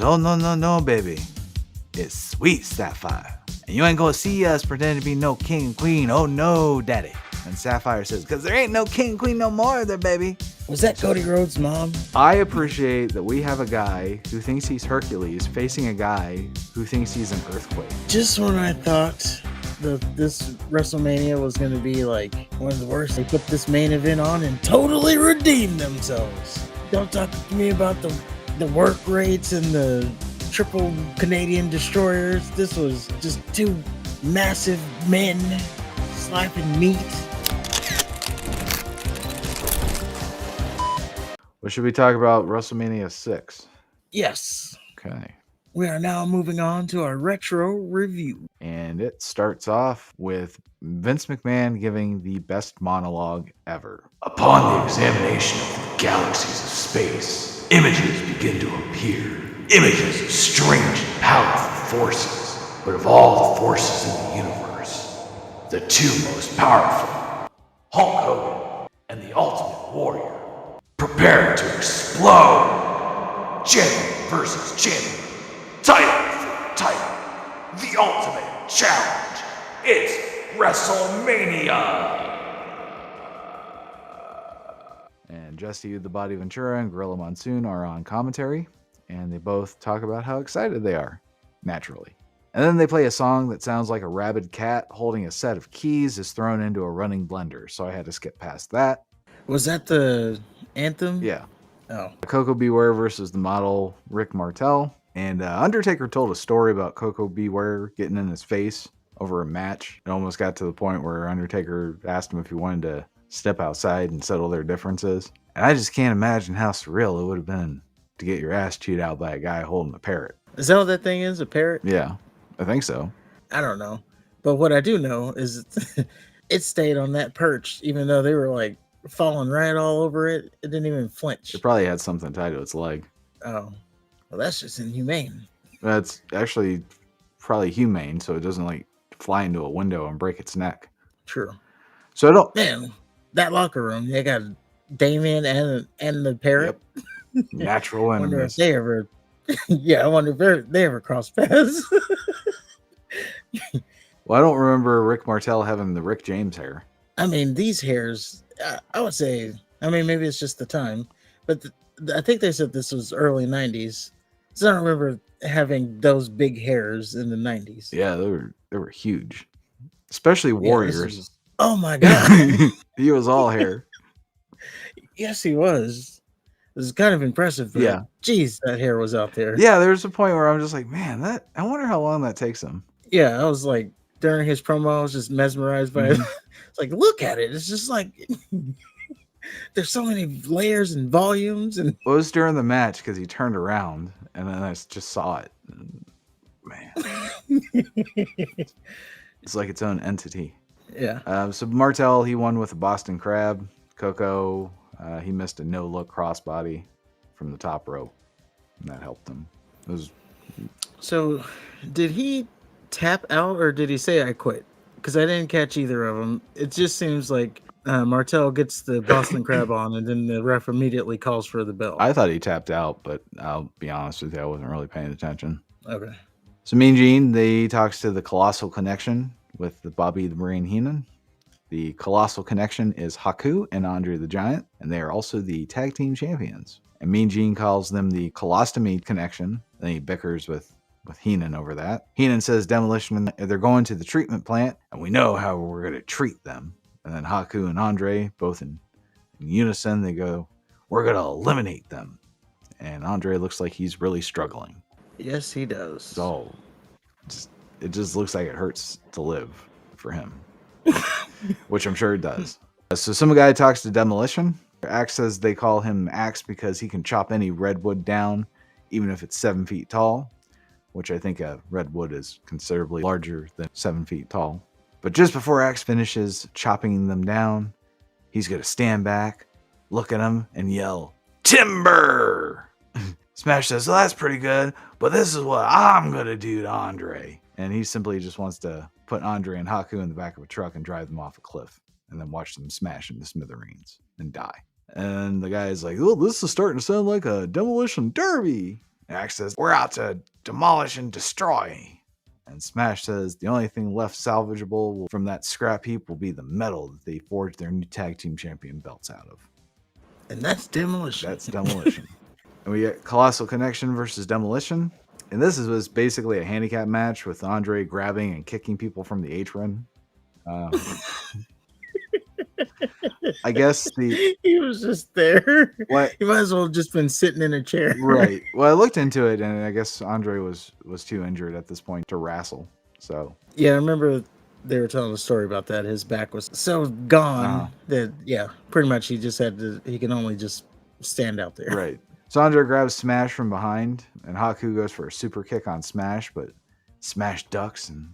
Oh, no, no, no, baby. It's sweet Sapphire. And you ain't gonna see us pretending to be no king and queen. Oh, no, daddy. And Sapphire says, because there ain't no king and queen no more there, baby. Was that Cody Rhodes' mom? I appreciate that we have a guy who thinks he's Hercules facing a guy who thinks he's an earthquake. Just when I thought that this WrestleMania was going to be like one of the worst, they put this main event on and totally redeemed themselves. Don't talk to me about the work rates and the triple Canadian destroyers. This was just two massive men slapping meat. What should we talk about WrestleMania 6? Yes. Okay. We are now moving on to our retro review. And it starts off with Vince McMahon giving the best monologue ever. Upon the examination of the galaxies of space, images begin to appear. Images of strange and powerful forces. But of all the forces in the universe, the two most powerful, Hulk Hogan and the Ultimate Warrior, prepare to explode. Champion versus champion. Title for title. The ultimate challenge. It's WrestleMania. And Jesse the Body Ventura and Gorilla Monsoon are on commentary, and they both talk about how excited they are, naturally. And then they play a song that sounds like a rabid cat holding a set of keys is thrown into a running blender, so I had to skip past that. Was that the anthem? Yeah. Oh. Coco Beware versus the model Rick Martel. And Undertaker told a story about Coco Beware getting in his face over a match. It almost got to the point where Undertaker asked him if he wanted to step outside and settle their differences. And I just can't imagine how surreal it would have been to get your ass chewed out by a guy holding a parrot. Is that what that thing is? A parrot? Yeah, I think so. I don't know. But what I do know is it stayed on that perch, even though they were like falling right all over it. It didn't even flinch. It probably had something tied to its leg. Oh, well, that's just inhumane. That's actually probably humane, so it doesn't like fly into a window and break its neck. True. So I don't. Man, that locker room, they got Damien and the parrot. Yep. Natural I wonder if enemies. they ever. Yeah, I wonder if they ever cross paths. Well, I don't remember Rick Martel having the Rick James hair. I mean, these hairs, I would say, I mean, maybe it's just the time, but I think they said this was early 90s. So I don't remember having those big hairs in the 90s. Yeah, they were huge. Especially Warriors. Oh my God. He was all hair. Yes, he was. It was kind of impressive. Yeah. Geez, that hair was out there. Yeah, there's a point where I'm just like, man, I wonder how long that takes him. Yeah, I was like, during his promo, I was just mesmerized by it. It's like, look at it. It's just like, there's so many layers and volumes. And Well, it was during the match because he turned around and then I just saw it. And, man. It's like its own entity. Yeah. So Martel, he won with a Boston Crab. Coco, he missed a no-look crossbody from the top rope. And that helped him. It was... So, did he tap out or did he say I quit? Because I didn't catch either of them. It just seems like Martel gets the Boston Crab on and then the ref immediately calls for the bell. I thought he tapped out, but I'll be honest with you, I wasn't really paying attention. Okay. So Mean Gene, they talks to the Colossal Connection with the Bobby the Brain Heenan. The Colossal Connection is Haku and Andre the Giant, and they are also the tag team champions. And Mean Gene calls them the Colostomy Connection. Then he bickers with Heenan over that. Heenan says Demolition, they're going to the treatment plant, and we know how we're going to treat them. And then Haku and Andre, both in unison, they go, we're going to eliminate them. And Andre looks like he's really struggling. Yes, he does. So it just looks like it hurts to live for him, which I'm sure it does. So some guy talks to Demolition. Axe says they call him Axe because he can chop any redwood down, even if it's 7 feet tall, which I think a redwood is considerably larger than 7 feet tall. But just before Axe finishes chopping them down, he's going to stand back, look at him, and yell, "Timber!" Smash says, well, that's pretty good, but this is what I'm going to do to Andre. And he simply just wants to put Andre and Haku in the back of a truck and drive them off a cliff and then watch them smash into smithereens and die. And the guy's like, oh, this is starting to sound like a demolition derby. And Axe says, we're out to demolish and destroy. And Smash says the only thing left salvageable from that scrap heap will be the metal that they forged their new tag team champion belts out of. And that's Demolition. That's Demolition. And we get Colossal Connection versus Demolition. And this was basically a handicap match with Andre grabbing and kicking people from the apron. I guess he was just there. What? He might as well have just been sitting in a chair. Right. Well, I looked into it, and I guess Andre was too injured at this point to wrestle. So yeah, I remember they were telling a story about that. His back was so gone that pretty much he just had to. He can only just stand out there. Right. So Andre grabs Smash from behind, and Haku goes for a super kick on Smash, but Smash ducks, and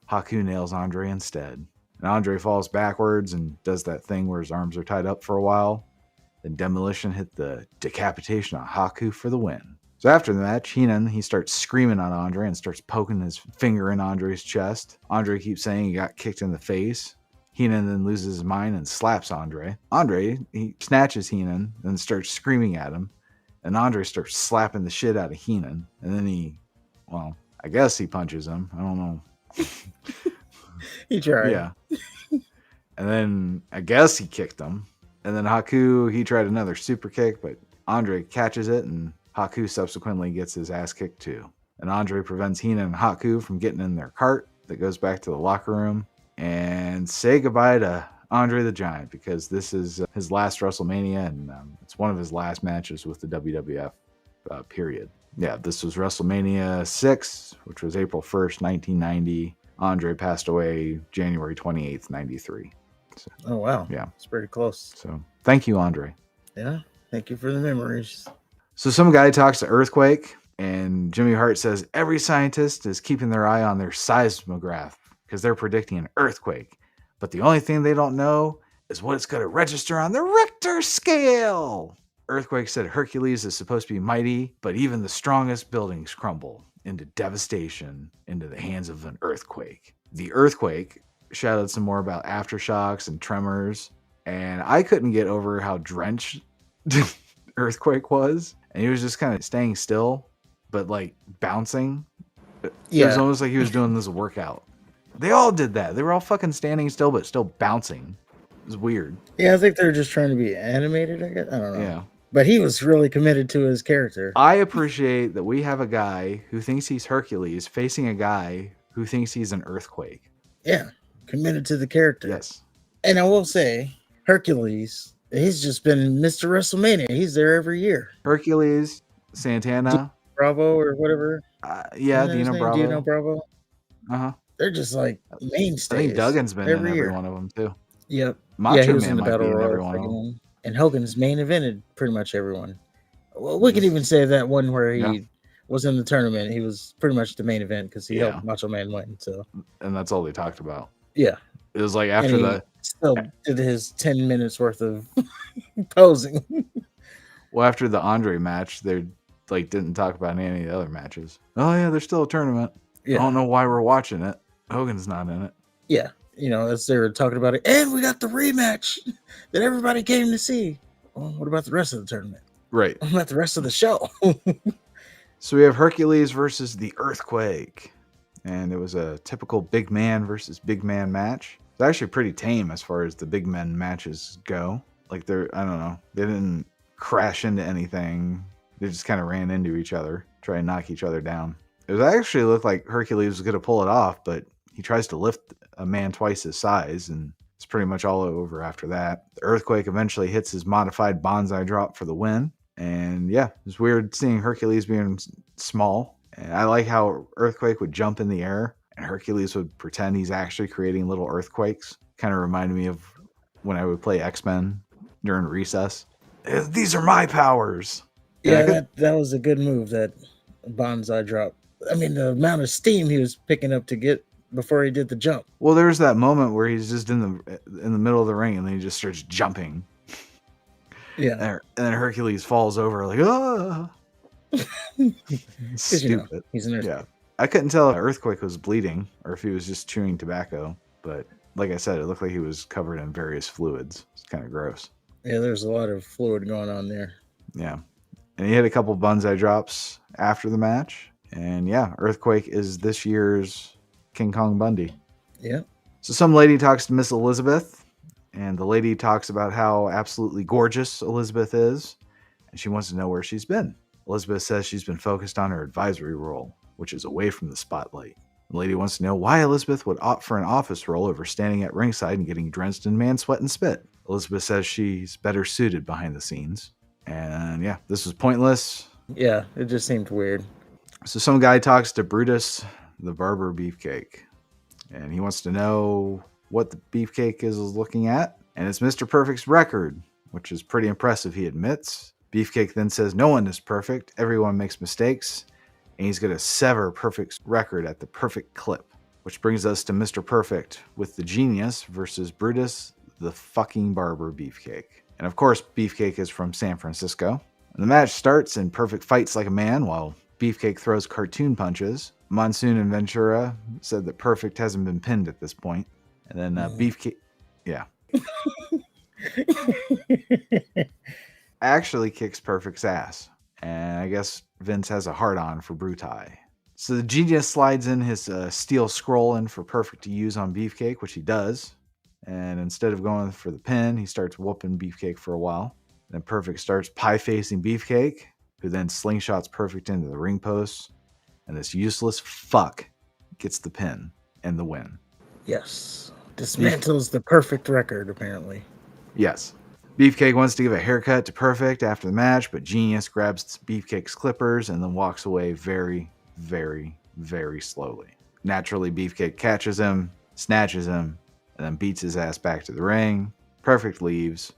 Haku nails Andre instead. And Andre falls backwards and does that thing where his arms are tied up for a while. Then Demolition hit the decapitation on Haku for the win. So after the match, Heenan, he starts screaming on Andre and starts poking his finger in Andre's chest. Andre keeps saying he got kicked in the face. Heenan then loses his mind and slaps Andre. Andre, he snatches Heenan and starts screaming at him. And Andre starts slapping the shit out of Heenan. And then I guess he punches him. I don't know. He tried. Yeah. And then I guess he kicked him. And then Haku, he tried another super kick, but Andre catches it, and Haku subsequently gets his ass kicked too. And Andre prevents Heenan and Haku from getting in their cart that goes back to the locker room and say goodbye to Andre the Giant, because this is his last WrestleMania, and it's one of his last matches with the WWF, period. Yeah, this was WrestleMania 6, which was April 1st, 1990. Andre passed away January 28th, 93. So, oh, wow. Yeah. It's pretty close. So thank you, Andre. Yeah. Thank you for the memories. So some guy talks to Earthquake, and Jimmy Hart says every scientist is keeping their eye on their seismograph because they're predicting an earthquake. But the only thing they don't know is what it's going to register on the Richter scale. Earthquake said Hercules is supposed to be mighty, but even the strongest buildings crumble into devastation into the hands of an earthquake. The earthquake shouted some more about aftershocks and tremors, and I couldn't get over how drenched Earthquake was, and he was just kind of staying still, but like bouncing. Yeah. It was almost like he was doing this workout. They all did that. They were all fucking standing still, but still bouncing. It was weird. Yeah, I think they're just trying to be animated, I guess. I don't know. Yeah. But he was really committed to his character. I appreciate that we have a guy who thinks he's Hercules facing a guy who thinks he's an earthquake. Yeah, committed to the character. Yes. And I will say, Hercules, he's just been Mr. WrestleMania. He's there every year. Hercules, Santana. Bravo or whatever. Yeah, Dino Bravo. Dino Bravo. Uh-huh. They're just like mainstays. I think Duggan's been in every year. one of them, too. Yep. Macho he was Man in the might Battle be in every Royal one of them. one. And Hogan's main evented pretty much everyone. Well, we could even say that one where he was in the tournament. He was pretty much the main event because he helped Macho Man win. So, and that's all they talked about. Yeah. It was like after the still did his 10 minutes worth of posing. Well, after the Andre match, they like didn't talk about any of the other matches. Oh yeah, there's still a tournament. Yeah. I don't know why we're watching it. Hogan's not in it. Yeah. You know, as they were talking about it, and we got the rematch that everybody came to see. Well, what about the rest of the tournament? Right. What about the rest of the show? So we have Hercules versus the Earthquake. And it was a typical big man versus big man match. It's actually pretty tame as far as the big men matches go. Like I don't know, they didn't crash into anything. They just kind of ran into each other, try and knock each other down. It was actually looked like Hercules was going to pull it off, but he tries to lift a man twice his size, and it's pretty much all over after that. The Earthquake eventually hits his modified bonsai drop for the win. And yeah, it's weird seeing Hercules being small. And I like how Earthquake would jump in the air and Hercules would pretend he's actually creating little earthquakes. Kind of reminded me of when I would play X-Men during recess. These are my powers. Yeah, that was a good move, that bonsai drop. I mean, the amount of steam he was picking up to get before he did the jump. Well, there's that moment where he's just in the middle of the ring and then he just starts jumping. Yeah. And then Hercules falls over like, ah. Stupid. You know, he's an earthquake. Yeah. I couldn't tell if Earthquake was bleeding or if he was just chewing tobacco. But like I said, it looked like he was covered in various fluids. It's kind of gross. Yeah, there's a lot of fluid going on there. Yeah. And he hit a couple bonsai drops after the match. And yeah, Earthquake is this year's King Kong Bundy. Yeah. So some lady talks to Miss Elizabeth, and the lady talks about how absolutely gorgeous Elizabeth is, and she wants to know where she's been. Elizabeth says she's been focused on her advisory role, which is away from the spotlight. The lady wants to know why Elizabeth would opt for an office role over standing at ringside and getting drenched in man sweat and spit. Elizabeth says she's better suited behind the scenes. And yeah, this was pointless. Yeah, it just seemed weird. So some guy talks to Brutus, the barber beefcake, and he wants to know what the beefcake is looking at. And it's Mr. Perfect's record, which is pretty impressive, he admits. Beefcake then says no one is perfect, everyone makes mistakes, and he's going to sever Perfect's record at the perfect clip. Which brings us to Mr. Perfect with the Genius versus Brutus, the fucking barber beefcake. And of course, Beefcake is from San Francisco. And the match starts and Perfect fights like a man while Beefcake throws cartoon punches. Monsoon and Ventura said that Perfect hasn't been pinned at this point. And then Beefcake, yeah, actually kicks Perfect's ass. And I guess Vince has a hard-on for Brutai. So the Genius slides in his steel scroll in for Perfect to use on Beefcake, which he does. And instead of going for the pin, he starts whooping Beefcake for a while. Then Perfect starts pie-facing Beefcake, who then slingshots Perfect into the ring post. And this useless fuck gets the pin and the win. Yes. Dismantles the Perfect record, apparently. Yes. Beefcake wants to give a haircut to Perfect after the match, but Genius grabs Beefcake's clippers and then walks away very, very, very slowly. Naturally, Beefcake catches him, snatches him, and then beats his ass back to the ring. Perfect leaves.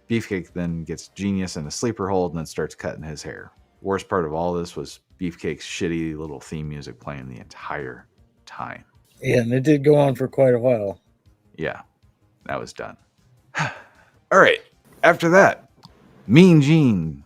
Beefcake then gets Genius in a sleeper hold and then starts cutting his hair. Worst part of all this was Beefcake's shitty little theme music playing the entire time. Yeah, and it did go on for quite a while. Yeah, that was done. All right. After that, Mean Gene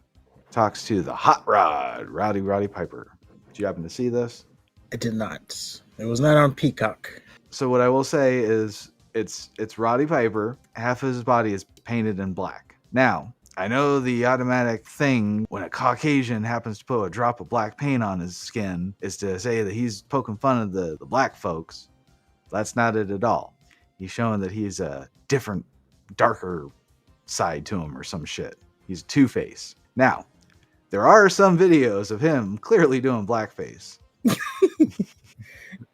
talks to the Hot Rod, Roddy Piper. Did you happen to see this? I did not. It was not on Peacock. So what I will say is it's Roddy Piper. Half of his body is painted in black. Now, I know the automatic thing when a Caucasian happens to put a drop of black paint on his skin is to say that he's poking fun of the black folks. That's not it at all. He's showing that he's a different, darker side to him or some shit. He's Two-Face. Now, there are some videos of him clearly doing blackface.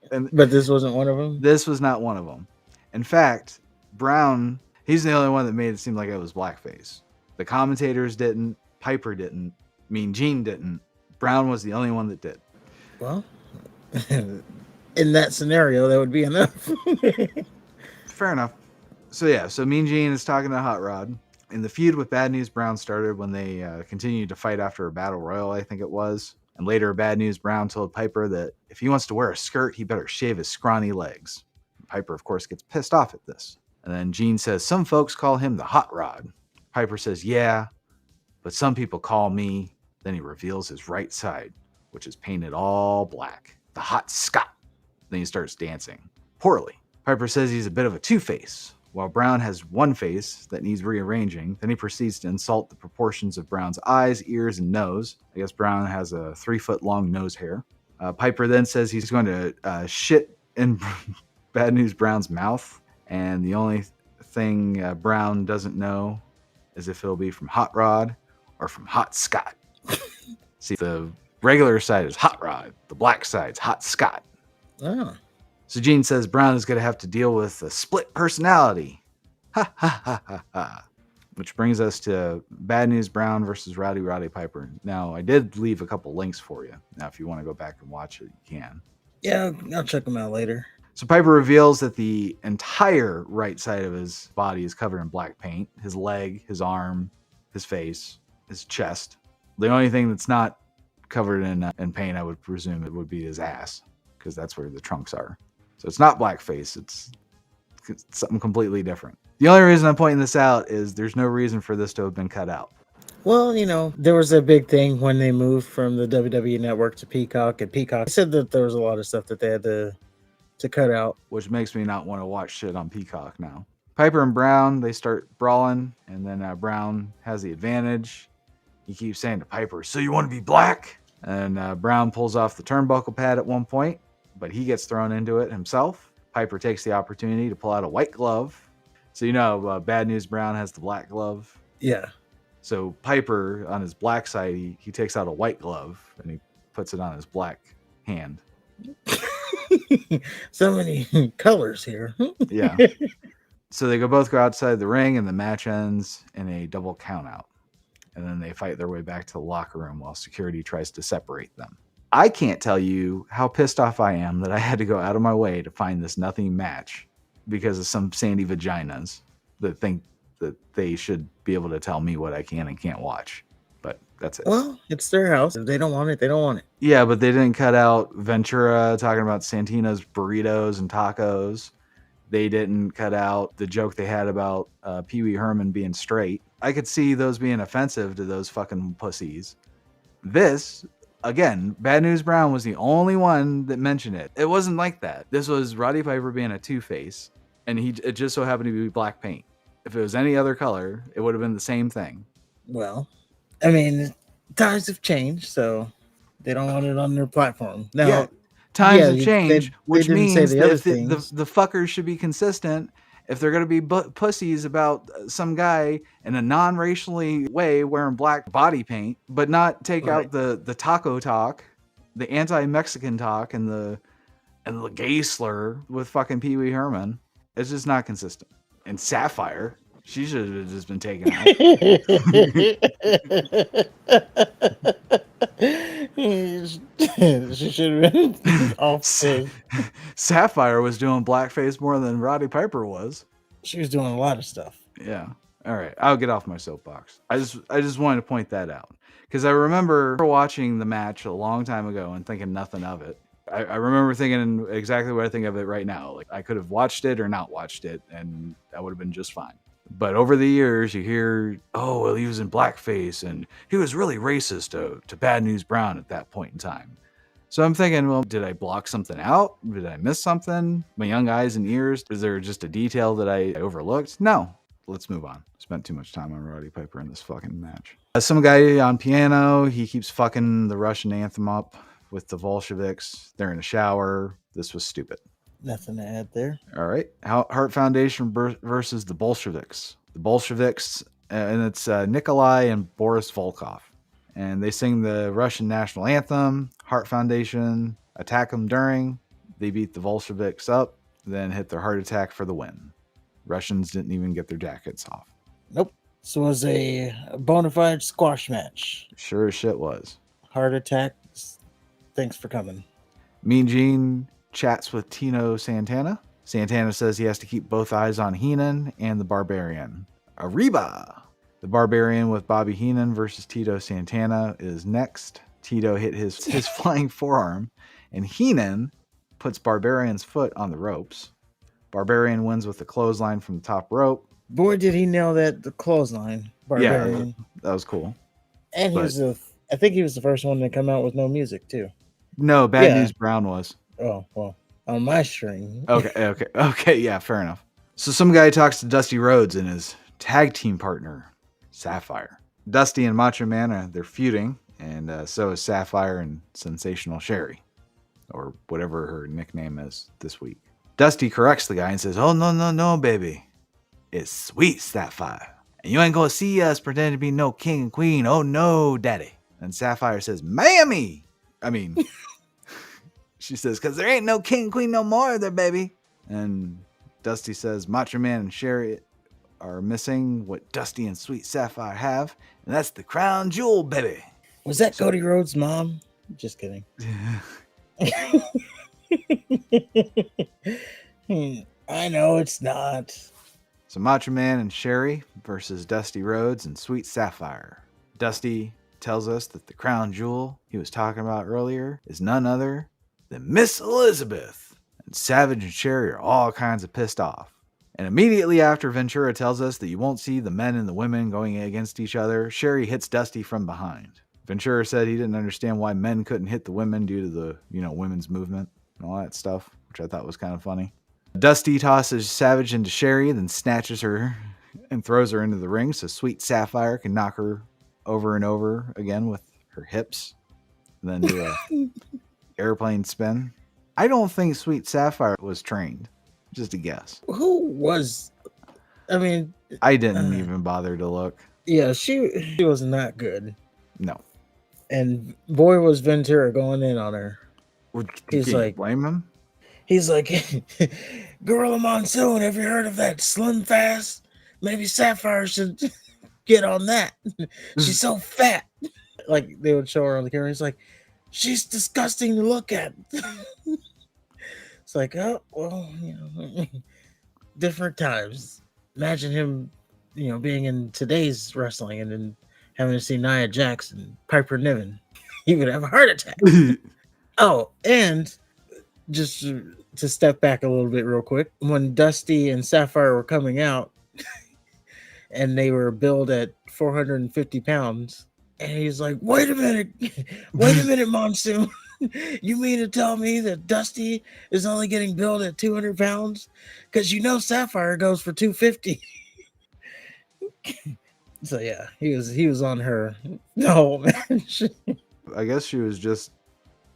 But this wasn't one of them? This was not one of them. In fact, Brown, he's the only one that made it seem like it was blackface. The commentators didn't. Piper didn't. Mean Gene didn't. Brown was the only one that did. Well, in that scenario, that would be enough. Fair enough. So Mean Gene is talking to Hot Rod. And the feud with Bad News Brown started when they continued to fight after a battle royal, I think it was. And later, Bad News Brown told Piper that if he wants to wear a skirt, he better shave his scrawny legs. Piper, of course, gets pissed off at this. And then Gene says, some folks call him the Hot Rod. Piper says, yeah, but some people call me. Then he reveals his right side, which is painted all black. The Hot Scot. Then he starts dancing. Poorly. Piper says he's a bit of a two-face. While Brown has one face that needs rearranging, then he proceeds to insult the proportions of Brown's eyes, ears, and nose. I guess Brown has a 3-foot-long nose hair. Piper then says he's going to shit in Bad News Brown's mouth. And the only thing Brown doesn't know is if it'll be from Hot Rod or from Hot Scot. See, the regular side is Hot Rod. The black side's Hot Scot. Oh. So Gene says Brown is going to have to deal with a split personality. Ha ha ha ha ha. Which brings us to Bad News Brown versus Roddy Piper. Now, I did leave a couple links for you. Now, if you want to go back and watch it, you can. Yeah, I'll check them out later. So Piper reveals that the entire right side of his body is covered in black paint. His leg, his arm, his face, his chest. The only thing that's not covered in paint, I would presume it would be his ass, because that's where the trunks are. So it's not blackface. It's something completely different. The only reason I'm pointing this out is there's no reason for this to have been cut out. Well, there was a big thing when they moved from the WWE Network to Peacock, and Peacock said that there was a lot of stuff that they had to cut out. Which makes me not want to watch shit on Peacock now. Piper and Brown, they start brawling, and then Brown has the advantage. He keeps saying to Piper, "So you want to be black?" And Brown pulls off the turnbuckle pad at one point, but he gets thrown into it himself. Piper takes the opportunity to pull out a white glove. So Bad News Brown has the black glove. Yeah. So Piper, on his black side, he takes out a white glove and he puts it on his black hand. So many colors here. Yeah. So they both go outside the ring, and the match ends in a double countout. And then they fight their way back to the locker room while security tries to separate them. I can't tell you how pissed off I am that I had to go out of my way to find this nothing match because of some sandy vaginas that think that they should be able to tell me what I can and can't watch. But that's it. Well, it's their house. If they don't want it, they don't want it. Yeah, but they didn't cut out Ventura talking about Santino's burritos and tacos. They didn't cut out the joke they had about Pee Wee Herman being straight. I could see those being offensive to those fucking pussies. This, again, Bad News Brown was the only one that mentioned it. It wasn't like that. This was Roddy Piper being a two-face, and it just so happened to be black paint. If it was any other color, it would have been the same thing. Well, I mean, times have changed, so they don't want it on their platform. Now, yeah, times have changed, which they means the that the fuckers should be consistent. If they're going to be pussies about some guy in a non-racially way wearing black body paint, but not take out the taco talk, the anti-Mexican talk, and the gay slur with fucking Pee Wee Herman, it's just not consistent. And Sapphire, she should have just been taken out. She should have been off. Sapphire was doing blackface more than Roddy Piper was. She was doing a lot of stuff. Yeah. All right. I'll get off my soapbox. I just wanted to point that out because I remember watching the match a long time ago and thinking nothing of it. I remember thinking exactly what I think of it right now. Like I could have watched it or not watched it, and that would have been just fine. But over the years, you hear, oh, well, he was in blackface, and he was really racist to Bad News Brown at that point in time. So I'm thinking, well, did I block something out? Did I miss something? My young eyes and ears? Is there just a detail that I overlooked? No. Let's move on. Spent too much time on Roddy Piper in this fucking match. Some guy on piano, he keeps fucking the Russian anthem up with the Bolsheviks. They're in a shower. This was stupid. Nothing to add there. All right. Heart Foundation versus the Bolsheviks. The Bolsheviks, and it's Nikolai and Boris Volkov. And they sing the Russian national anthem. Heart Foundation attack them during. They beat the Bolsheviks up, then hit their heart attack for the win. Russians didn't even get their jackets off. Nope. This was a bona fide squash match. Sure as shit was. Heart attack. Thanks for coming. Mean Gene chats with Tino Santana. Santana says he has to keep both eyes on Heenan and the Barbarian. Arriba! The Barbarian with Bobby Heenan versus Tito Santana is next. Tito hit his flying forearm, and Heenan puts Barbarian's foot on the ropes. Barbarian wins with a clothesline from the top rope. Boy, did he nail the clothesline. Barbarian. Yeah, that was cool. And I think he was the first one to come out with no music, too. No, Bad News Brown was. Oh, well, on my string. Okay, yeah, fair enough. So some guy talks to Dusty Rhodes and his tag team partner, Sapphire. Dusty and Macho Man, they're feuding, and so is Sapphire and Sensational Sherry, or whatever her nickname is this week. Dusty corrects the guy and says, "Oh, no, baby. It's Sweet Sapphire. And you ain't gonna see us pretend to be no king and queen. Oh, no, daddy." And Sapphire says, "Mammy." She says, "Because there ain't no king and queen no more there, baby." And Dusty says, Macho Man and Sherry are missing what Dusty and Sweet Sapphire have, and that's the crown jewel, baby. Was that Cody Rhodes' mom? Just kidding. I know it's not. So Macho Man and Sherry versus Dusty Rhodes and Sweet Sapphire. Dusty tells us that the crown jewel he was talking about earlier is none other than Miss Elizabeth. And Savage and Sherry are all kinds of pissed off. And immediately after Ventura tells us that you won't see the men and the women going against each other, Sherry hits Dusty from behind. Ventura said he didn't understand why men couldn't hit the women due to the, women's movement and all that stuff, which I thought was kind of funny. Dusty tosses Savage into Sherry, then snatches her and throws her into the ring so Sweet Sapphire can knock her over and over again with her hips, and then do a airplane spin. I don't think Sweet Sapphire was trained. Just a guess. Who was? I mean, I didn't even bother to look. yeah, she was not good. No. And boy, was Ventura going in on her. He's Can you like, blame him? He's like, Gorilla Monsoon, have you heard of that Slim Fast? Maybe Sapphire should get on that. She's so fat. Like they would show her on the camera. He's like, she's disgusting to look at. It's like, oh, well, different times. Imagine him, being in today's wrestling and then having to see Nia Jax and Piper Niven. He would have a heart attack. Oh, and just to step back a little bit real quick, when Dusty and Sapphire were coming out and they were billed at 450 pounds, and he's like, wait a minute, Monsoon. You mean to tell me that Dusty is only getting billed at 200 pounds? Because Sapphire goes for 250. So yeah, he was on her the whole match. I guess she was just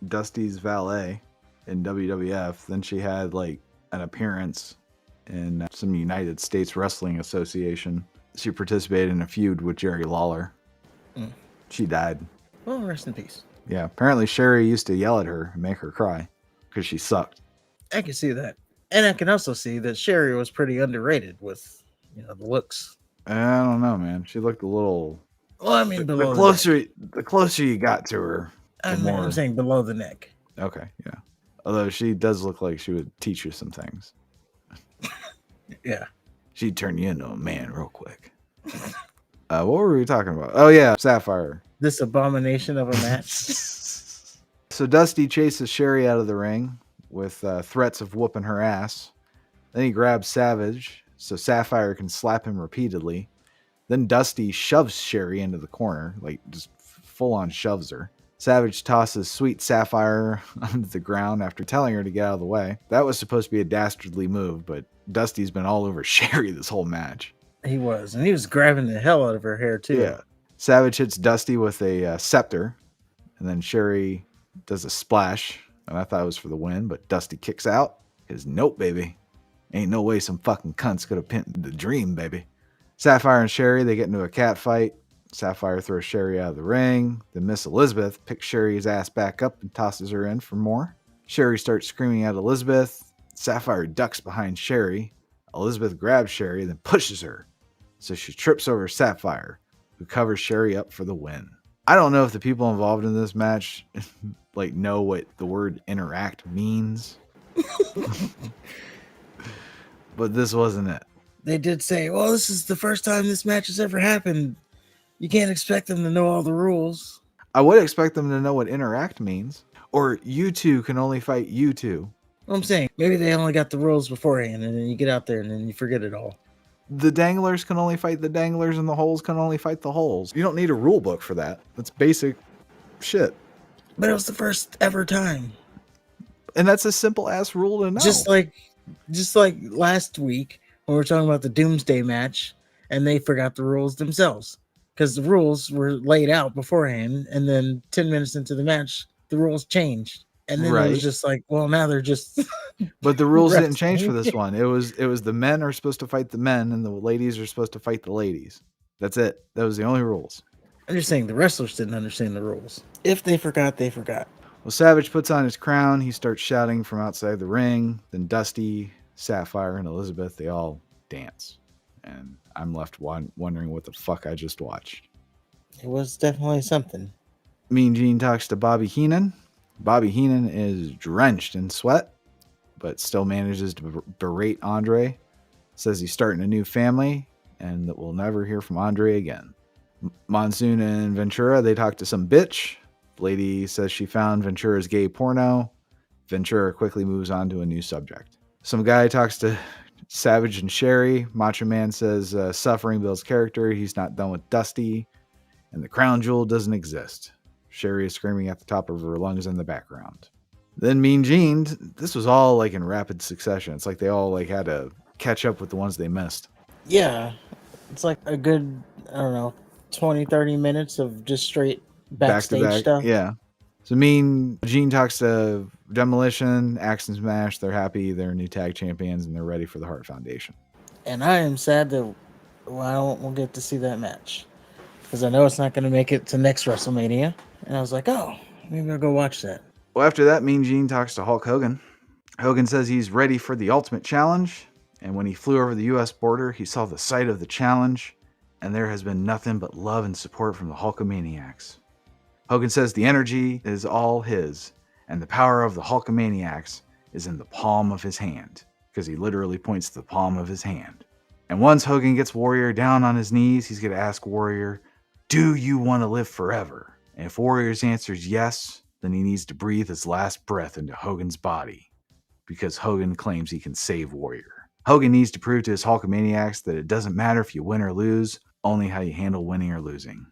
Dusty's valet in WWF. Then she had like an appearance in some United States Wrestling Association. She participated in a feud with Jerry Lawler. She died. Well, rest in peace. Yeah, apparently Sherry used to yell at her and make her cry because she sucked. I can see that. And I can also see that Sherry was pretty underrated with, the looks. I don't know, man. She looked a little... Well, I mean, below the closer you got to her, I'm saying below the neck. Okay, yeah. Although she does look like she would teach you some things. Yeah. She'd turn you into a man real quick. What were we talking about? Oh, yeah, Sapphire. This abomination of a match. So Dusty chases Sherry out of the ring with threats of whooping her ass. Then he grabs Savage so Sapphire can slap him repeatedly. Then Dusty shoves Sherry into the corner, like just full on shoves her. Savage tosses Sweet Sapphire onto the ground after telling her to get out of the way. That was supposed to be a dastardly move, but Dusty's been all over Sherry this whole match. He was, and he was grabbing the hell out of her hair too. Yeah. Savage hits Dusty with a scepter, and then Sherry does a splash, and I thought it was for the win, but Dusty kicks out. Because nope, baby. Ain't no way some fucking cunts could have pinned the dream, baby. Sapphire and Sherry, they get into a cat fight. Sapphire throws Sherry out of the ring. Then Miss Elizabeth picks Sherry's ass back up and tosses her in for more. Sherry starts screaming at Elizabeth. Sapphire ducks behind Sherry. Elizabeth grabs Sherry, then pushes her. So she trips over Sapphire, who covers Sherry up for the win. I don't know if the people involved in this match know what the word interact means. But this wasn't it. They did say, well, this is the first time this match has ever happened. You can't expect them to know all the rules. I would expect them to know what interact means. Or you two can only fight you two. I'm saying, maybe they only got the rules beforehand, and then you get out there and then you forget it all. The danglers can only fight the danglers, and the holes can only fight the holes. You don't need a rule book for that. That's basic shit. But it was the first ever time. And that's a simple ass rule to know. Just like last week when we were talking about the Doomsday match, and they forgot the rules themselves because the rules were laid out beforehand, and then 10 minutes into the match, the rules changed, and then it was just like, well, now they're just. But the rules didn't change for this one. It was the men are supposed to fight the men, and the ladies are supposed to fight the ladies. That's it. That was the only rules. I'm just saying the wrestlers didn't understand the rules. If they forgot, they forgot. Well, Savage puts on his crown. He starts shouting from outside the ring. Then Dusty, Sapphire, and Elizabeth, they all dance. And I'm left wondering what the fuck I just watched. It was definitely something. Mean Gene talks to Bobby Heenan. Bobby Heenan is drenched in sweat, but still manages to berate Andre. Says he's starting a new family and that we'll never hear from Andre again. Monsoon and Ventura, they talk to some bitch. The lady says she found Ventura's gay porno. Ventura quickly moves on to a new subject. Some guy talks to Savage and Sherry. Macho Man says suffering builds character. He's not done with Dusty. And the crown jewel doesn't exist. Sherry is screaming at the top of her lungs in the background. Then Mean Gene, this was all like in rapid succession. It's like they all had to catch up with the ones they missed. Yeah. It's like a good, I don't know, 20, 30 minutes of just straight back to backstage back. stuff. Yeah. So Gene talks to Demolition, Axe and Smash. They're happy. They're new tag champions and they're ready for the Hart Foundation. And I am sad that we'll get to see that match. Because I know it's not going to make it to next WrestleMania. And I was like, oh, maybe I'll go watch that. Well, after that, Mean Gene talks to Hulk Hogan. Hogan says he's ready for the Ultimate Challenge. And when he flew over the U.S. border, he saw the site of the challenge. And there has been nothing but love and support from the Hulkamaniacs. Hogan says the energy is all his, and the power of the Hulkamaniacs is in the palm of his hand, because he literally points to the palm of his hand. And once Hogan gets Warrior down on his knees, he's going to ask Warrior, do you want to live forever? And if Warrior's answer is yes, then he needs to breathe his last breath into Hogan's body, because Hogan claims he can save Warrior. Hogan needs to prove to his Hulkamaniacs that it doesn't matter if you win or lose, only how you handle winning or losing.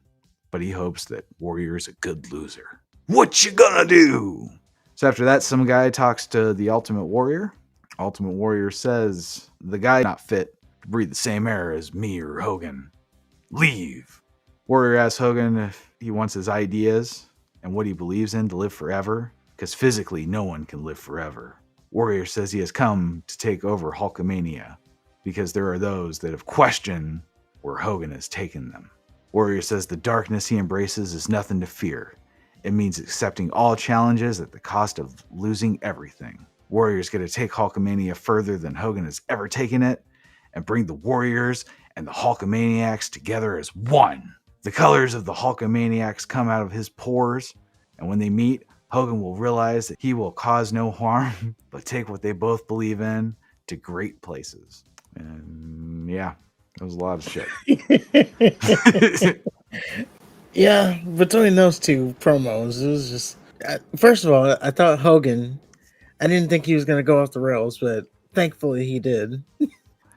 But he hopes that Warrior's a good loser. What you gonna do? So after that, some guy talks to the Ultimate Warrior. Ultimate Warrior says the guy not fit to breathe the same air as me or Hogan. Leave. Warrior asks Hogan if he wants his ideas and what he believes in to live forever, because physically no one can live forever. Warrior says he has come to take over Hulkamania because there are those that have questioned where Hogan has taken them. Warrior says the darkness he embraces is nothing to fear. It means accepting all challenges at the cost of losing everything. Warrior's going to take Hulkamania further than Hogan has ever taken it and bring the Warriors and the Hulkamaniacs together as one. The colors of the Hulkamaniacs come out of his pores, and when they meet, Hogan will realize that he will cause no harm, but take what they both believe in to great places. And yeah, it was a lot of shit. Yeah, between those two promos, it was just... First of all, I thought Hogan... I didn't think he was going to go off the rails, but thankfully he did.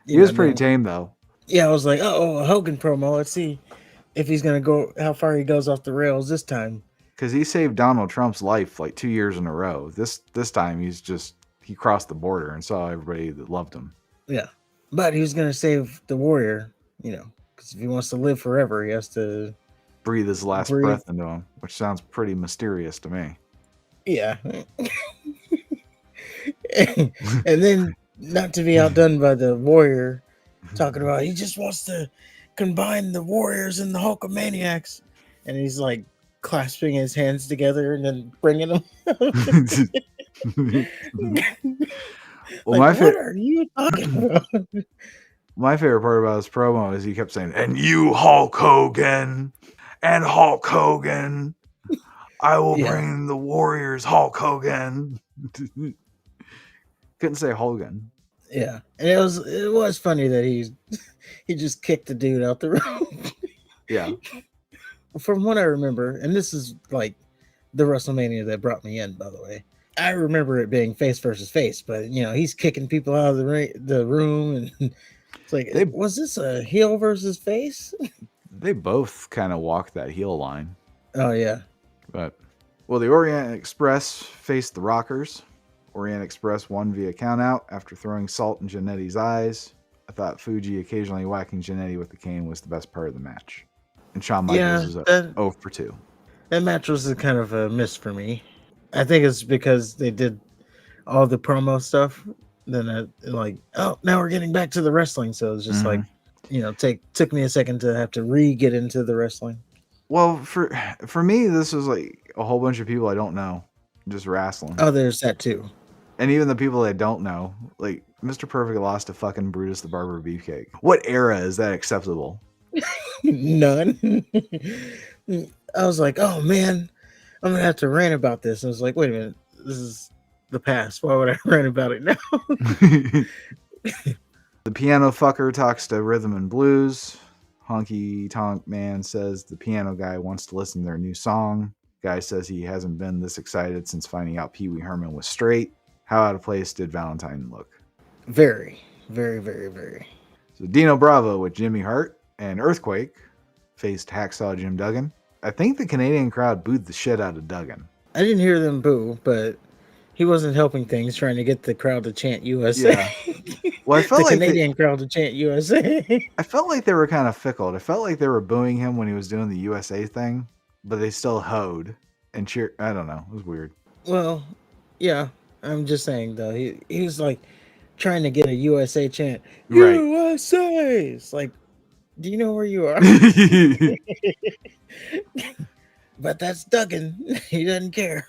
He was pretty tame, though. Yeah, I was like, oh, a Hogan promo. Let's see if he's going to go... how far he goes off the rails this time. Because he saved Donald Trump's life like 2 years in a row. This time, he crossed the border and saw everybody that loved him. Yeah. But he was going to save the Warrior, because if he wants to live forever, he has to breathe his last breath into him, which sounds pretty mysterious to me. Yeah. And then, not to be outdone by the Warrior, talking about he just wants to combine the Warriors and the Hulkamaniacs. And he's like clasping his hands together and then bringing them. Well, like, what are you talking about? My favorite part about his promo is he kept saying, and you, Hulk Hogan, and Hulk Hogan, I will bring the Warriors, Hulk Hogan. Couldn't say Hogan. Yeah, and it was funny that he just kicked the dude out the room. Yeah. From what I remember, and this is like the WrestleMania that brought me in, by the way. I remember it being face versus face, but he's kicking people out of the room, and it's like, was this a heel versus face? They both kind of walked that heel line. Oh yeah. But the Orient Express faced the Rockers. Orient Express won via countout after throwing salt in Jannetty's eyes. I thought Fuji occasionally whacking Jannetty with the cane was the best part of the match. And Shawn Michaels was 0 for 2. That match was a kind of a miss for me. I think it's because they did all the promo stuff. Then now we're getting back to the wrestling. So it's just took me a second to have to get into the wrestling. Well, for me, this was like a whole bunch of people I don't know just wrestling. Oh, there's that too. And even the people I don't know, like Mr. Perfect lost to fucking Brutus the Barber Beefcake. What era is that acceptable? None. I was like, oh man, I'm gonna have to rant about this. I was like, wait a minute, this is the past. Why would I rant about it now? The piano fucker talks to Rhythm and Blues. Honky Tonk Man says the piano guy wants to listen to their new song. Guy says he hasn't been this excited since finding out Pee Wee Herman was straight. How out of place did Valentine look? Very, very, very, very. So Dino Bravo with Jimmy Hart and Earthquake faced Hacksaw Jim Duggan. I think the Canadian crowd booed the shit out of Duggan. I didn't hear them boo, but he wasn't helping things, trying to get the crowd to chant USA. Yeah. Well, I The felt like Canadian crowd to chant USA. I felt like they were kind of fickle. I felt like they were booing him when he was doing the USA thing, but they still hoed and cheer. I don't know. It was weird. Well, yeah, I'm just saying though. He was like trying to get a USA chant. Right. USA. It's like, do you know where you are? But that's Duggan. He doesn't care.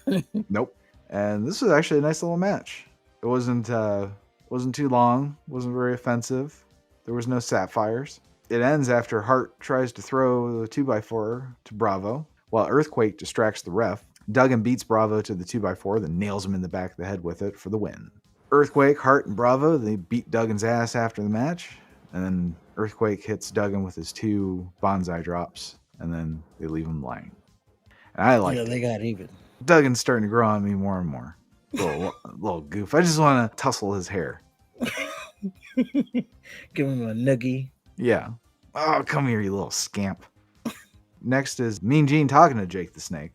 Nope. And this was actually a nice little match. It wasn't too long. Wasn't very offensive. There was no sapphires. It ends after Hart tries to throw the 2x4 to Bravo, while Earthquake distracts the ref. Duggan beats Bravo to the 2x4, then nails him in the back of the head with it for the win. Earthquake, Hart, and Bravo, they beat Duggan's ass after the match, and then Earthquake hits Duggan with his 2 bonsai drops, and then they leave him lying. And I like they got even. Duggan's starting to grow on me more and more. Little goof. I just want to tussle his hair. Give him a noogie. Yeah. Oh, come here, you little scamp. Next is Mean Gene talking to Jake the Snake.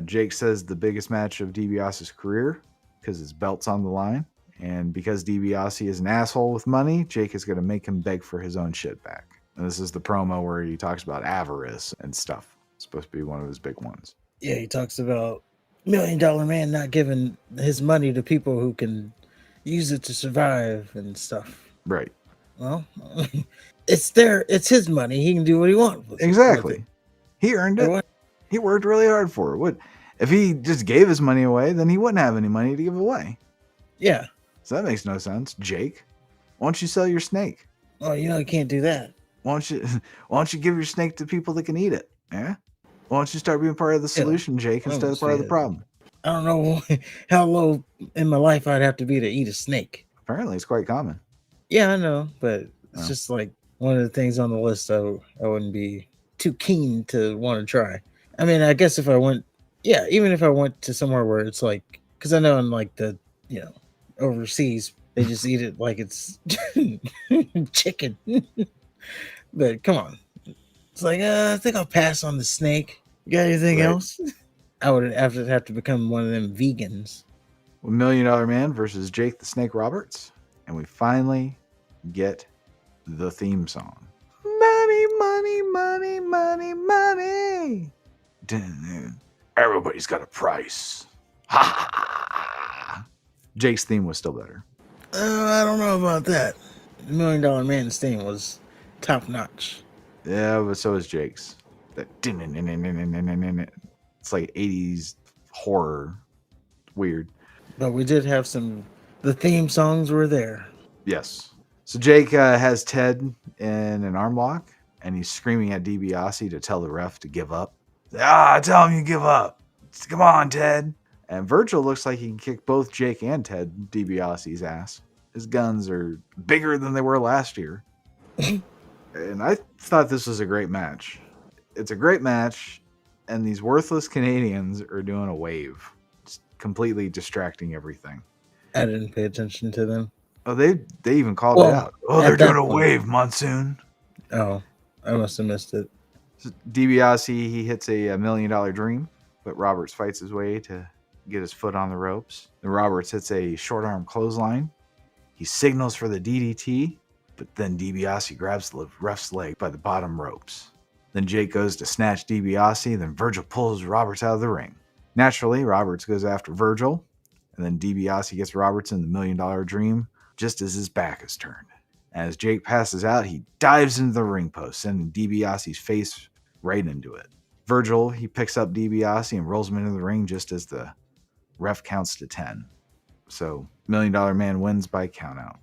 Jake says the biggest match of DiBiase's career because his belt's on the line. And because DiBiase is an asshole with money, Jake is going to make him beg for his own shit back. And this is the promo where he talks about avarice and stuff. It's supposed to be one of his big ones. Yeah, he talks about $1 Million Man not giving his money to people who can use it to survive and stuff. Right. Well, it's his money. He can do what he wants with Exactly. it. He earned it. He worked really hard for it. If he just gave his money away, then he wouldn't have any money to give away. Yeah. So that makes no sense. Jake, why don't you sell your snake? Oh, you can't do that. Why don't you give your snake to people that can eat it? Yeah. Why don't you start being part of the solution, Jake, instead of part of the problem? I don't know how low in my life I'd have to be to eat a snake. Apparently, it's quite common. Yeah, I know, but it's just like one of the things on the list I wouldn't be too keen to want to try. I mean, I guess if I went, even if I went to somewhere where it's like, because I know in like the, overseas, they just eat it like it's chicken. But come on. It's like, I think I'll pass on the snake. You got anything else? I would have to become one of them vegans. $1 Million Man versus Jake the Snake Roberts. And we finally get the theme song. Money, money, money, money, money. Everybody's got a price. Ha ha ha. Jake's theme was still better. I don't know about that. The $1 Million Man's theme was top notch. Yeah, but so is Jake's. It's like 80s horror. Weird. But we did have the theme songs were there. Yes. So Jake has Ted in an arm lock, and he's screaming at DiBiase to tell the ref to give up. Tell him you give up. Come on, Ted. And Virgil looks like he can kick both Jake and Ted DiBiase's ass. His guns are bigger than they were last year. And I thought this was a great match. It's a great match, and these worthless Canadians are doing a wave. Just completely distracting everything. I didn't pay attention to them. Oh, they even called it out. Oh, they're doing a wave, Monsoon. Oh, I must have missed it. So DiBiase, he hits a $1 Million Dream, but Roberts fights his way to get his foot on the ropes. Then Roberts hits a short arm clothesline. He signals for the DDT, but then DiBiase grabs the ref's leg by the bottom ropes. Then Jake goes to snatch DiBiase, then Virgil pulls Roberts out of the ring. Naturally, Roberts goes after Virgil, and then DiBiase gets Roberts in the $1 Million Dream just as his back is turned. As Jake passes out, he dives into the ring post, sending DiBiase's face right into it. Virgil, he picks up DiBiase and rolls him into the ring just as the ref counts to 10. So, $1 Million Man wins by countout.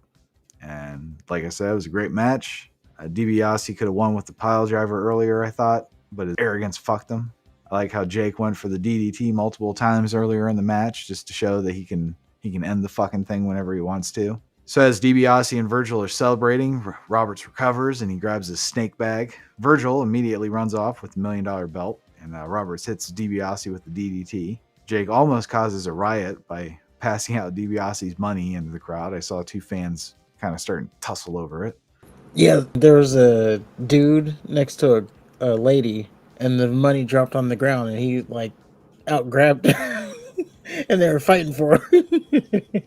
And like I said, it was a great match. DiBiase could have won with the pile driver earlier, I thought, but his arrogance fucked him. I like how Jake went for the DDT multiple times earlier in the match just to show that he can end the fucking thing whenever he wants to. So as DiBiase and Virgil are celebrating, Roberts recovers and he grabs his snake bag. Virgil immediately runs off with the $1 Million belt, and Roberts hits DiBiase with the DDT. Jake almost causes a riot by passing out DiBiase's money into the crowd. I saw 2 fans kind of starting to tussle over it. Yeah, there was a dude next to a lady, and the money dropped on the ground, and he like out grabbed and they were fighting for her. It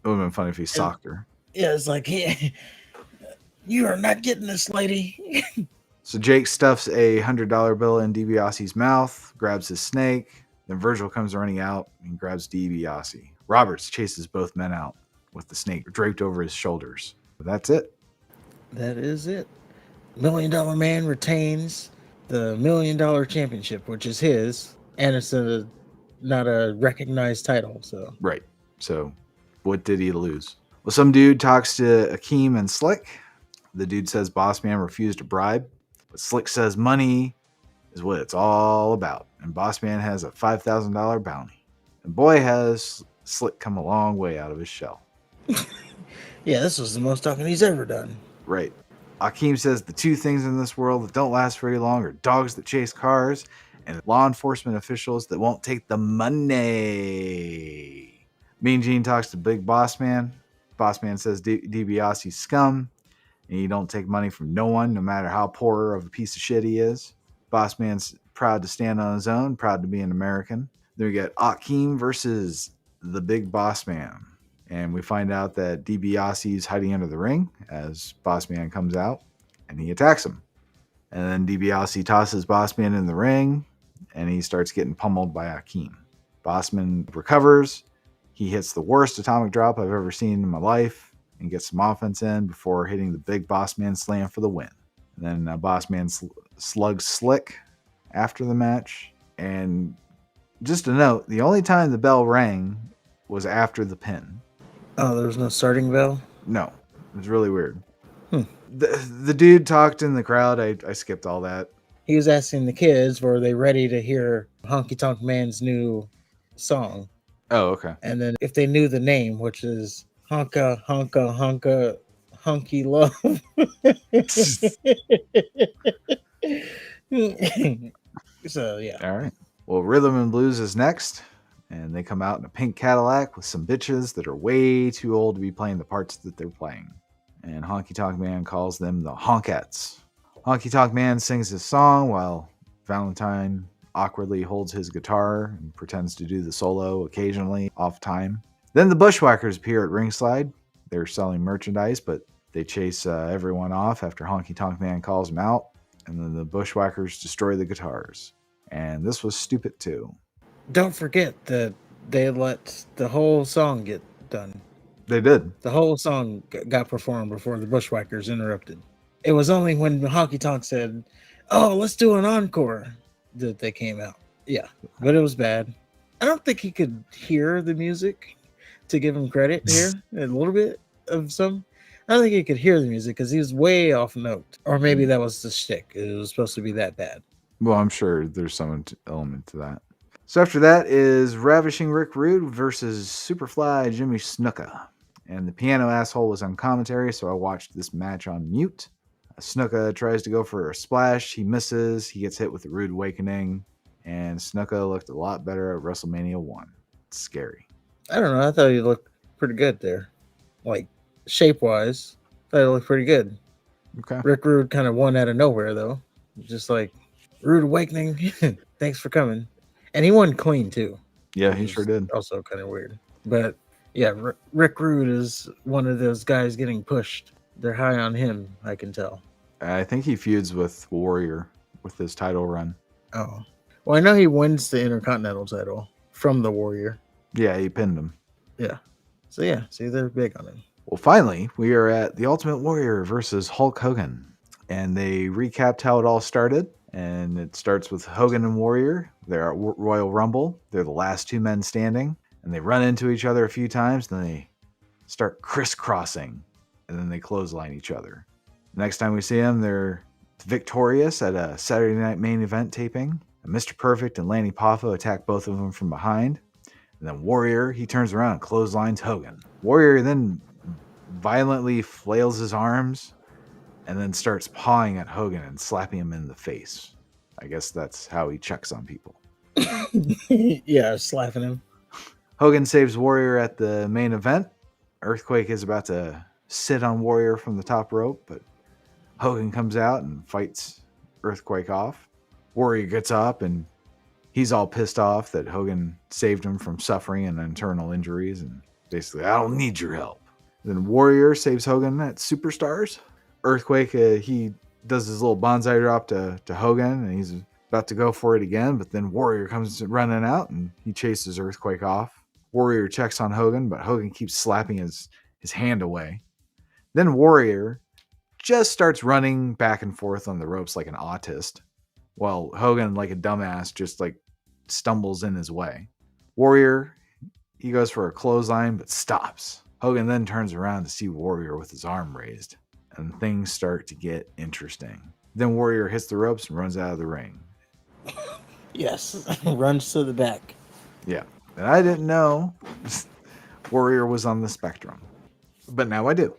would have been funny if he socked her. Yeah, it's like, you are not getting this, lady. So Jake stuffs a $100 bill in DiBiase's mouth, grabs his snake. Then Virgil comes running out and grabs DiBiase. Roberts chases both men out with the snake draped over his shoulders. That's it. That is it. $1 Million Man retains the $1 Million Championship, which is his, and it's not a recognized title. So Right. So what did he lose? Well, some dude talks to Akeem and Slick. The dude says Boss Man refused a bribe, but Slick says money is what it's all about. And Boss Man has a $5,000 bounty. And boy, has Slick come a long way out of his shell. yeah, this was the most talking he's ever done. Right. Akeem says the two things in this world that don't last very long are dogs that chase cars and law enforcement officials that won't take the money. Mean Gene talks to Big Boss Man. Boss Man says DiBiase's scum, and you don't take money from no one, no matter how poor of a piece of shit he is. Boss Man's proud to stand on his own, proud to be an American. Then we got Akeem versus the Big Boss Man. And we find out that DiBiase's hiding under the ring as Boss Man comes out and he attacks him. And then DiBiase tosses Boss Man in the ring and he starts getting pummeled by Akeem. Boss Man recovers. He hits the worst atomic drop I've ever seen in my life and gets some offense in before hitting the Big Boss Man slam for the win. And then Boss Man slugs Slick after the match. And just a note, the only time the bell rang was after the pin. Oh, there was no starting bell? No, it was really weird. The dude talked in the crowd. I skipped all that. He was asking the kids, were they ready to hear Honky Tonk Man's new song? Oh, okay. And then if they knew the name, which is Honka, Honka, Honka, Hunky Love. So, yeah. All right. Well, Rhythm and Blues is next. And they come out in a pink Cadillac with some bitches that are way too old to be playing the parts that they're playing. And Honky Tonk Man calls them the Honkettes. Honky Tonk Man sings his song while Valentine awkwardly holds his guitar and pretends to do the solo occasionally off time. Then the Bushwhackers appear at ringside. They're selling merchandise, but they chase everyone off after Honky Tonk Man calls them out. And then the Bushwhackers destroy the guitars. And this was stupid too. Don't forget that they let the whole song get done. They did. The whole song got performed before the Bushwhackers interrupted. It was only when Honky Tonk said, "Oh, let's do an encore," that they came out. Yeah, but it was bad. I don't think he could hear the music, to give him credit here, a little bit of some. I don't think he could hear the music because he was way off note. Or maybe that was the shtick. It was supposed to be that bad. Well, I'm sure there's some element to that. So after that is Ravishing Rick Rude versus Superfly Jimmy Snuka. And the piano asshole was on commentary, so I watched this match on mute. Snuka tries to go for a splash. He misses. He gets hit with the Rude Awakening. And Snuka looked a lot better at WrestleMania 1. It's scary. I don't know. I thought he looked pretty good there. Like, shape-wise, I thought he looked pretty good. Okay. Rick Rude kind of won out of nowhere, though. Just like, Rude Awakening, thanks for coming. And he won clean, too. Yeah, he sure did. Also kind of weird. But, yeah, Rick Rude is one of those guys getting pushed. They're high on him, I can tell. I think he feuds with Warrior with his title run. Oh. Well, I know he wins the Intercontinental title from the Warrior. Yeah, he pinned him. Yeah. So, yeah, see, they're big on him. Well, finally, we are at The Ultimate Warrior versus Hulk Hogan. And they recapped how it all started. And it starts with Hogan and Warrior. They're at Royal Rumble. They're the last two men standing. And they run into each other a few times. Then they start crisscrossing. And then they clothesline each other. Next time we see them, they're victorious at a Saturday Night Main Event taping. And Mr. Perfect and Lanny Poffo attack both of them from behind. And then Warrior, he turns around and clotheslines Hogan. Warrior then violently flails his arms and then starts pawing at Hogan and slapping him in the face. I guess that's how he checks on people. Yeah, slapping him. Hogan saves Warrior at the main event. Earthquake is about to sit on Warrior from the top rope, but Hogan comes out and fights Earthquake off. Warrior gets up and he's all pissed off that Hogan saved him from suffering and internal injuries, and basically, I don't need your help. Then Warrior saves Hogan at Superstars. Earthquake, he does his little bonsai drop to Hogan, and he's about to go for it again, but then Warrior comes running out, and he chases Earthquake off. Warrior checks on Hogan, but Hogan keeps slapping his hand away. Then Warrior just starts running back and forth on the ropes like an autist, while Hogan, like a dumbass, just like stumbles in his way. Warrior, he goes for a clothesline, but stops. Hogan then turns around to see Warrior with his arm raised, and things start to get interesting. Then Warrior hits the ropes and runs out of the ring. Yes, runs to the back. Yeah, and I didn't know Warrior was on the spectrum, but now I do.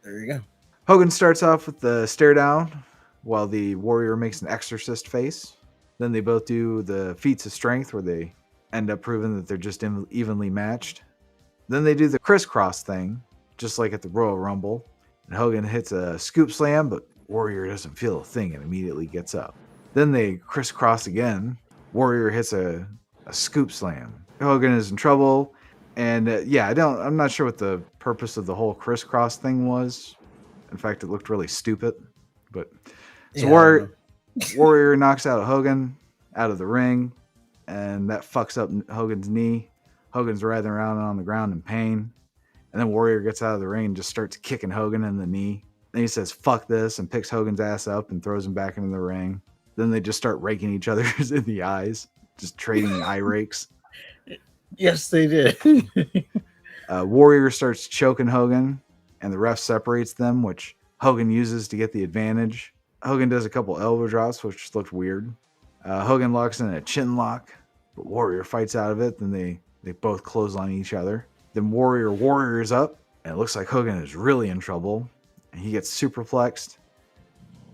There you go. Hogan starts off with the stare down while the Warrior makes an exorcist face. Then they both do the feats of strength where they end up proving that they're just evenly matched. Then they do the crisscross thing, just like at the Royal Rumble. And Hogan hits a scoop slam, but Warrior doesn't feel a thing and immediately gets up. Then they crisscross again. Warrior hits a scoop slam. Hogan is in trouble. And I'm not sure what the purpose of the whole crisscross thing was. In fact, it looked really stupid. But so Warrior knocks out Hogan out of the ring, and that fucks up Hogan's knee. Hogan's writhing around on the ground in pain. And then Warrior gets out of the ring and just starts kicking Hogan in the knee. Then he says, fuck this, and picks Hogan's ass up and throws him back into the ring. Then they just start raking each other in the eyes, just trading eye rakes. Yes, they did. Warrior starts choking Hogan, and the ref separates them, which Hogan uses to get the advantage. Hogan does a couple elbow drops, which looked weird. Hogan locks in a chin lock, but Warrior fights out of it. Then they both clothesline each other. Then Warrior's up, and it looks like Hogan is really in trouble. And he gets superplexed,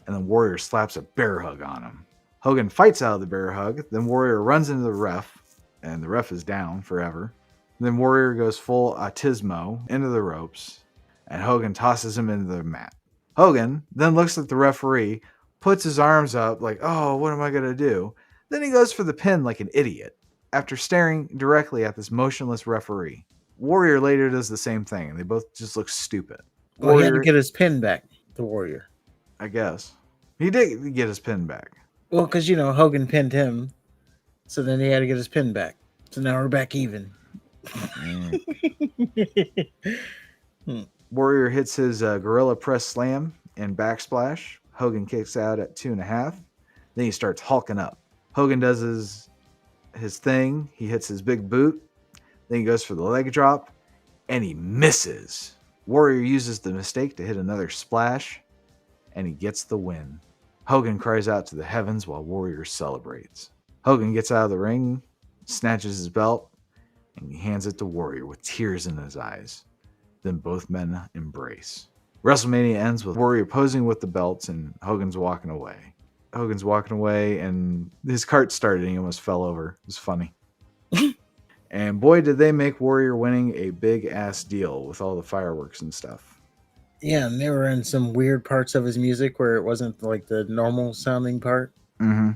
and then Warrior slaps a bear hug on him. Hogan fights out of the bear hug. Then Warrior runs into the ref, and the ref is down forever. Then Warrior goes full autismo into the ropes, and Hogan tosses him into the mat. Hogan then looks at the referee, puts his arms up like, oh, what am I going to do? Then he goes for the pin like an idiot after staring directly at this motionless referee. Warrior later does the same thing, and they both just look stupid. Well, he had to get his pin back, the Warrior. I guess. He did get his pin back. Well, because, Hogan pinned him, so then he had to get his pin back. So now we're back even. Warrior hits his gorilla press slam and backsplash. Hogan kicks out at 2.5. Then he starts hulking up. Hogan does his thing. He hits his big boot. Then he goes for the leg drop, and he misses. Warrior uses the mistake to hit another splash, and he gets the win. Hogan cries out to the heavens while Warrior celebrates. Hogan gets out of the ring, snatches his belt, and he hands it to Warrior with tears in his eyes. Then both men embrace. WrestleMania ends with Warrior posing with the belts, and Hogan's walking away. Hogan's walking away, and his cart started, and he almost fell over. It was funny. And boy, did they make Warrior winning a big-ass deal with all the fireworks and stuff. Yeah, and they were in some weird parts of his music where it wasn't like the normal sounding part. Mm-hmm.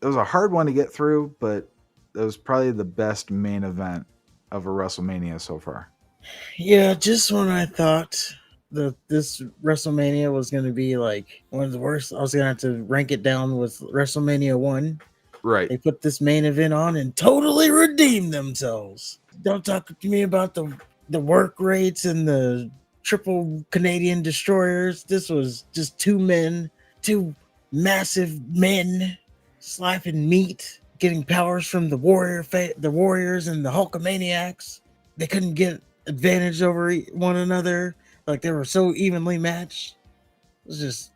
It was a hard one to get through, but it was probably the best main event of a WrestleMania so far. Yeah, just when I thought that this WrestleMania was going to be like one of the worst, I was going to have to rank it down with WrestleMania 1. Right. They put this main event on and totally redeemed themselves. Don't talk to me about the work rates and the triple Canadian destroyers. This was just two massive men slapping meat, getting powers from the Warriors and the Hulkamaniacs. They couldn't get advantage over one another. Like, they were so evenly matched. It was just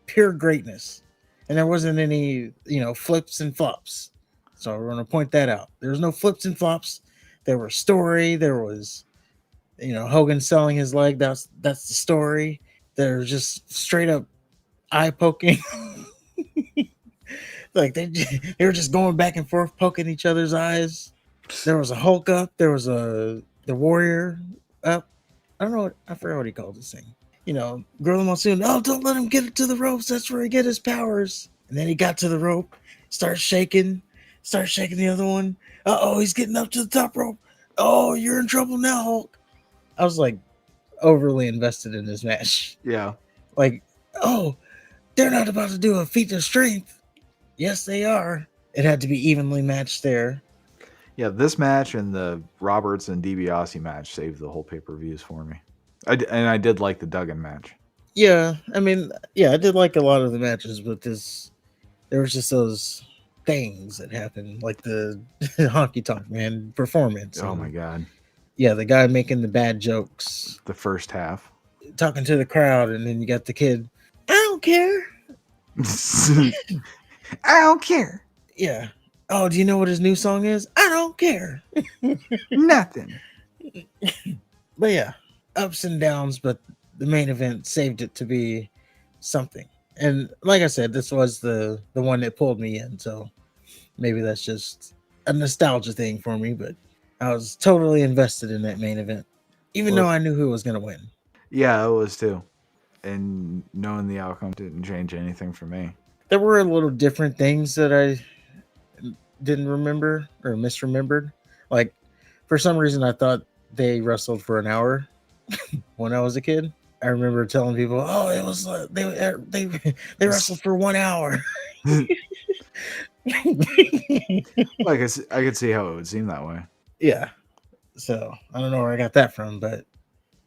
pure greatness. And there wasn't any, flips and flops. So we're going to point that out. There was no flips and flops. There was story. There was, Hogan selling his leg. That's the story. There's just straight up eye poking. Like they were just going back and forth, poking each other's eyes. There was a Hulk up. There was the Warrior up. I don't know. I forgot what he called this thing. Gorilla Monsoon. Oh, don't let him get it to the ropes. That's where he get his powers. And then he got to the rope, starts shaking the other one. Uh-oh, he's getting up to the top rope. Oh, you're in trouble now, Hulk. I was like, overly invested in this match. Yeah. Like, oh, they're not about to do a feat of strength. Yes, they are. It had to be evenly matched there. Yeah, this match and the Roberts and DiBiase match saved the whole pay-per-views for me. And I did like the Duggan match. Yeah, I mean, yeah, I did like a lot of the matches, but there was just those things that happened, like the Honky Tonk Man performance. Oh my god. Yeah, the guy making the bad jokes, The first half. talking to the crowd, and then you got the kid. I don't care. I don't care. Yeah. Oh, do you know what his new song is? I don't care. Nothing. But yeah, ups and downs, but the main event saved it to be something. And like I said, this was the one that pulled me in, so maybe that's just a nostalgia thing for me, but I was totally invested in that main event, even though I knew who was going to win. Yeah, it was too. And knowing the outcome didn't change anything for me. There were a little different things that I didn't remember or misremembered. Like, for some reason, I thought they wrestled for an hour when I was a kid. I remember telling people, "Oh, it was they wrestled for 1 hour." Like I could see how it would seem that way. Yeah. So I don't know where I got that from, but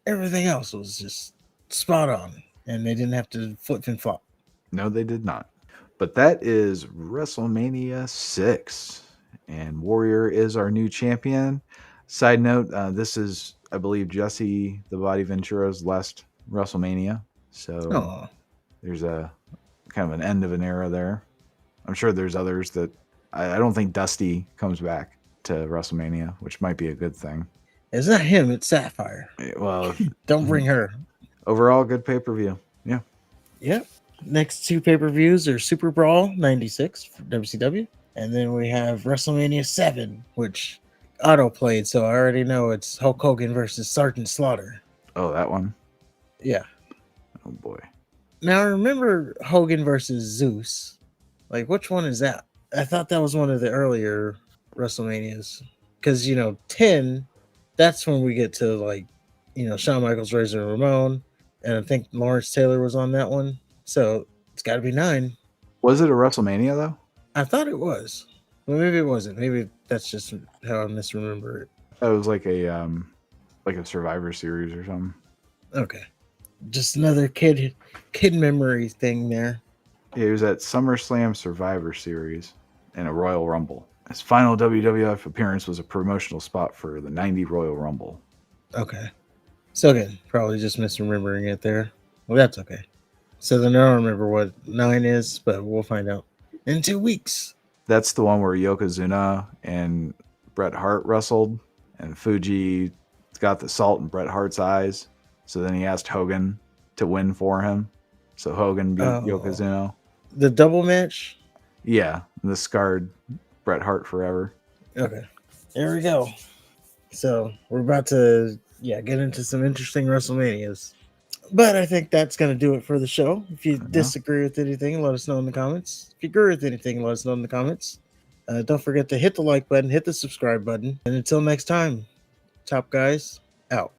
everything else was just spot on, and they didn't have to flip and flop. No, they did not. But that is WrestleMania 6, and Warrior is our new champion. Side note: this is, I believe, Jesse the Body Ventura's last WrestleMania. So there's a kind of an end of an era there. I'm sure there's others that I don't think Dusty comes back to WrestleMania, which might be a good thing. It's not him, it's Sapphire. Well, Don't bring her. Overall, good pay-per-view. Yeah. Yep. Next two pay-per-views are Super Brawl 96 for WCW. And then we have WrestleMania 7, which auto-played, so I already know it's Hulk Hogan versus Sergeant Slaughter. Oh, that one? Yeah. Oh, boy. Now, I remember Hogan versus Zeus. Like, which one is that? I thought that was one of the earlier WrestleManias. Because, 10, that's when we get to, like, Shawn Michaels, Razor Ramon. And I think Lawrence Taylor was on that one. So it's got to be 9. Was it a WrestleMania, though? I thought it was. Well, maybe it wasn't. Maybe that's just how I misremember it. It was like a Survivor Series or something. Okay. Just another kid memory thing there. Yeah, he was at SummerSlam Survivor Series and a Royal Rumble. His final WWF appearance was a promotional spot for the 90 Royal Rumble. Okay. So again, probably just misremembering it there. Well, that's okay. So then I don't remember what 9 is, but we'll find out in 2 weeks. That's the one where Yokozuna and Bret Hart wrestled, and Fuji got the salt in Bret Hart's eyes. So then he asked Hogan to win for him. So Hogan beat Yokozuna. The double match? Yeah, the scarred Bret Hart forever. Okay. There we go. So we're about to get into some interesting WrestleManias. But I think that's going to do it for the show. If you disagree with anything, let us know in the comments. If you agree with anything, let us know in the comments. Don't forget to hit the like button, hit the subscribe button. And until next time, Top Guys, out.